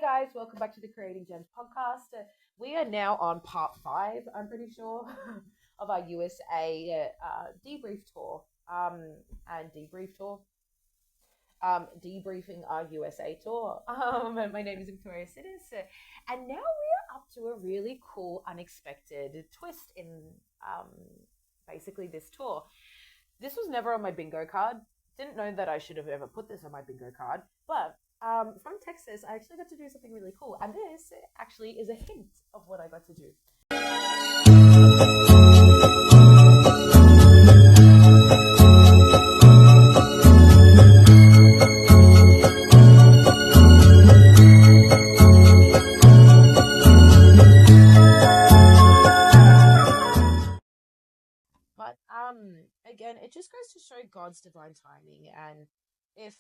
Guys, welcome back to the Creating Gems podcast. We are now on part 5, I'm pretty sure, of our USA debrief tour. And debrief tour, debriefing our USA tour. My name is Victoria Sidis, and now we are up to a really cool, unexpected twist in um, basically this tour. This was never on my bingo card. Didn't know that I should have ever put this on my bingo card, but from Texas, I actually got to do something really cool, and this actually is a hint of what I got to do. But again, it just goes to show God's divine timing, and if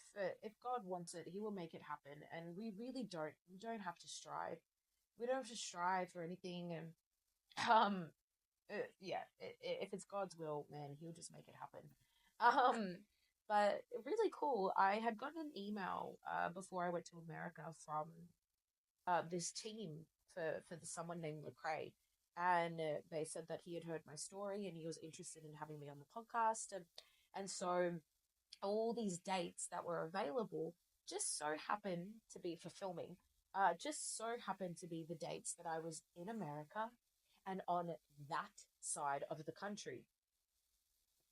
God wants it, He will make it happen. And we don't have to strive. We don't have to strive for anything. And yeah, if it's God's will, man, He'll just make it happen. But really cool. I had gotten an email before I went to America from this team for someone named Lecrae, and they said that he had heard my story and he was interested in having me on the podcast, and so all these dates that were available just so happened to be for filming. Just so happened to be the dates that I was in America and on that side of the country.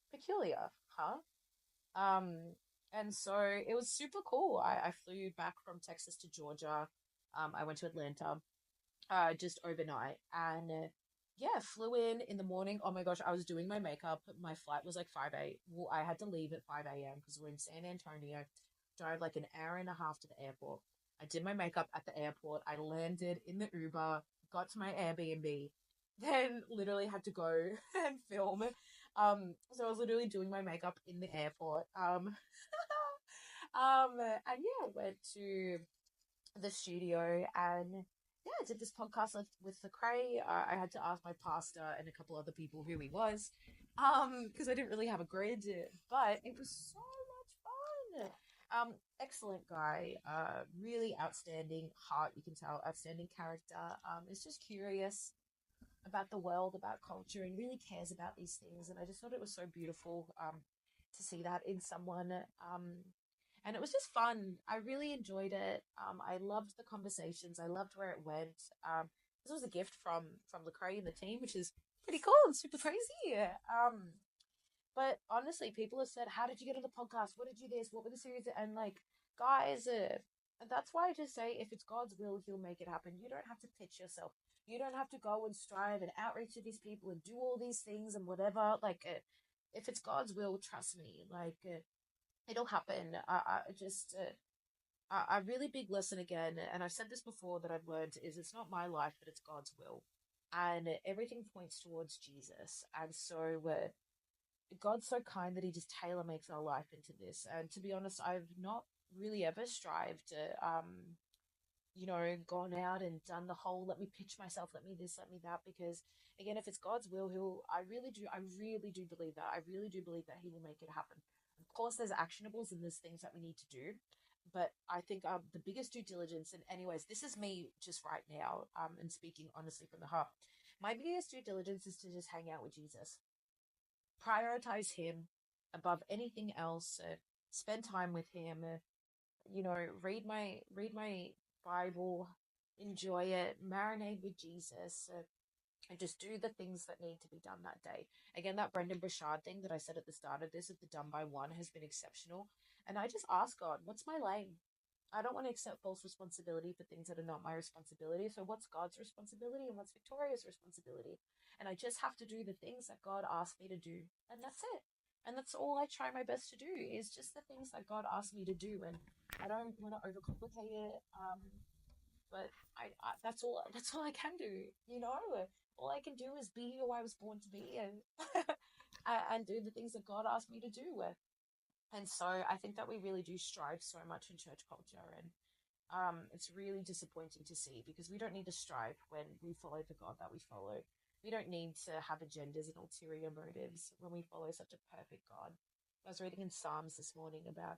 Peculiar, huh? Um, and so it was super cool. I flew back from Texas to Georgia. I went to Atlanta just overnight, and yeah, flew in the morning. Oh my gosh, I was doing my makeup. My flight was like 5 a. Well, I had to leave at 5 a.m. because we're in San Antonio. Drive like an hour and a half to the airport. I did my makeup at the airport. I landed in the Uber, got to my Airbnb, then literally had to go and film. So I was literally doing my makeup in the airport. And yeah, went to the studio, and yeah, I did this podcast with Lecrae. I had to ask my pastor and a couple other people who he was, because I didn't really have a grid, but it was so much fun. Excellent guy, really outstanding heart. You can tell, outstanding character. Is just curious about the world, about culture, and really cares about these things. And I just thought it was so beautiful, to see that in someone. And it was just fun. I really enjoyed it. I loved the conversations. I loved where it went. This was a gift from Lecrae and the team, which is pretty cool and super crazy. But honestly, people have said, "How did you get on the podcast? What did you this? What were the series?" And like, guys, that's why I just say, if it's God's will, He'll make it happen. You don't have to pitch yourself. You don't have to go and strive and outreach to these people and do all these things and whatever. Like, if it's God's will, trust me, like, it'll happen. I just. A really big lesson again, and I've said this before, that I've learned is, it's not my life, but it's God's will, and everything points towards Jesus. And so God's so kind that He just tailor makes our life into this. And to be honest, I've not really ever strived to, gone out and done the whole, let me pitch myself, let me this, let me that, because again, if it's God's will, I really do believe that. I really do believe that He will make it happen. Of course, there's actionables and there's things that we need to do, but I think the biggest due diligence, and anyways, this is me just right now, and speaking honestly from the heart, my biggest due diligence is to just hang out with Jesus, prioritize Him above anything else, spend time with Him, read my Bible, enjoy it, marinate with Jesus, and just do the things that need to be done that day. Again, that Brendan Burchard thing that I said at the start of this, of the done by one, has been exceptional. And I just ask God, what's my lane? I don't want to accept false responsibility for things that are not my responsibility. So what's God's responsibility and what's Victoria's responsibility? And I just have to do the things that God asked me to do. And that's it. And that's all I try my best to do, is just the things that God asked me to do. And I don't want to overcomplicate it. But that's all I can do, all I can do is be who I was born to be, and and do the things that God asked me to do. And so I think that we really do strive so much in church culture, and it's really disappointing to see, because we don't need to strive when we follow the God that we follow. We don't need to have agendas and ulterior motives when we follow such a perfect God. I was reading in Psalms this morning about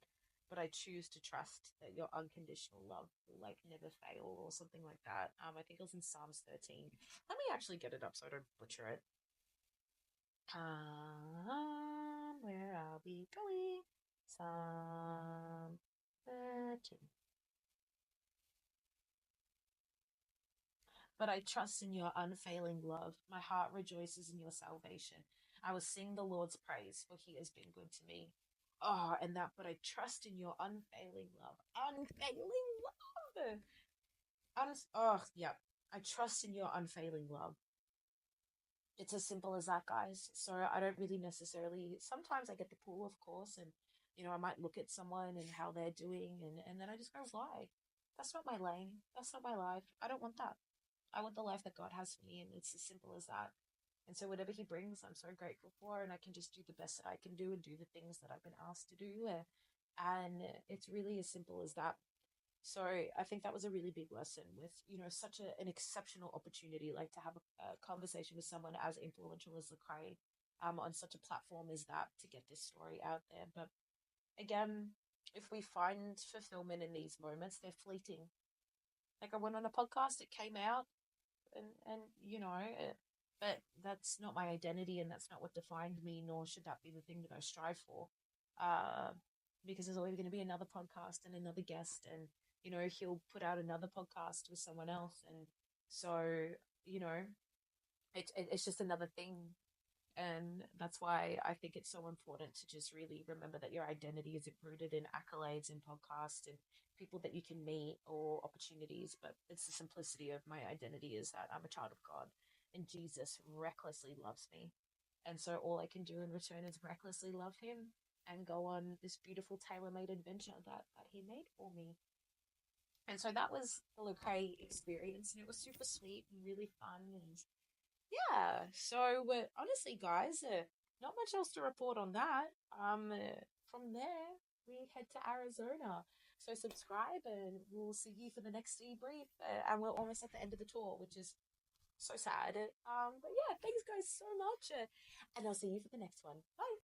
but I choose to trust that your unconditional love will like never fail or something like that. I think it was in Psalms 13. Let me actually get it up so I don't butcher it. Where are we going? Psalm 13. But I trust in your unfailing love. My heart rejoices in your salvation. I will sing the Lord's praise, for he has been good to me. Oh, and that, but I trust in your unfailing love. Unfailing love. Oh, yeah. I trust in your unfailing love. It's as simple as that, guys. So I don't really necessarily, sometimes I get the pull, of course, and, I might look at someone and how they're doing, and then I just go, why? That's not my lane. That's not my life. I don't want that. I want the life that God has for me, and it's as simple as that. And so whatever He brings, I'm so grateful for, and I can just do the best that I can do and do the things that I've been asked to do. And it's really as simple as that. So I think that was a really big lesson with, such an exceptional opportunity, like to have a conversation with someone as influential as Lecrae, on such a platform as that to get this story out there. But again, if we find fulfillment in these moments, they're fleeting. Like I went on a podcast, it came out, and but that's not my identity, and that's not what defined me, nor should that be the thing that I strive for. uh because there's always going to be another podcast and another guest, and he'll put out another podcast with someone else, and so you know it's just another thing. And that's why I think it's so important to just really remember that your identity isn't rooted in accolades and podcasts and people that you can meet or opportunities, but it's the simplicity of my identity is that I'm a child of God and Jesus recklessly loves me. And so all I can do in return is recklessly love him and go on this beautiful tailor-made adventure that he made for me. And so that was the Lecrae experience, and it was super sweet and really fun. And yeah, so honestly, guys, not much else to report on that. From there, we head to Arizona. So subscribe, and we'll see you for the next debrief. And we're almost at the end of the tour, which is so sad. But yeah, thanks, guys, so much. And I'll see you for the next one. Bye.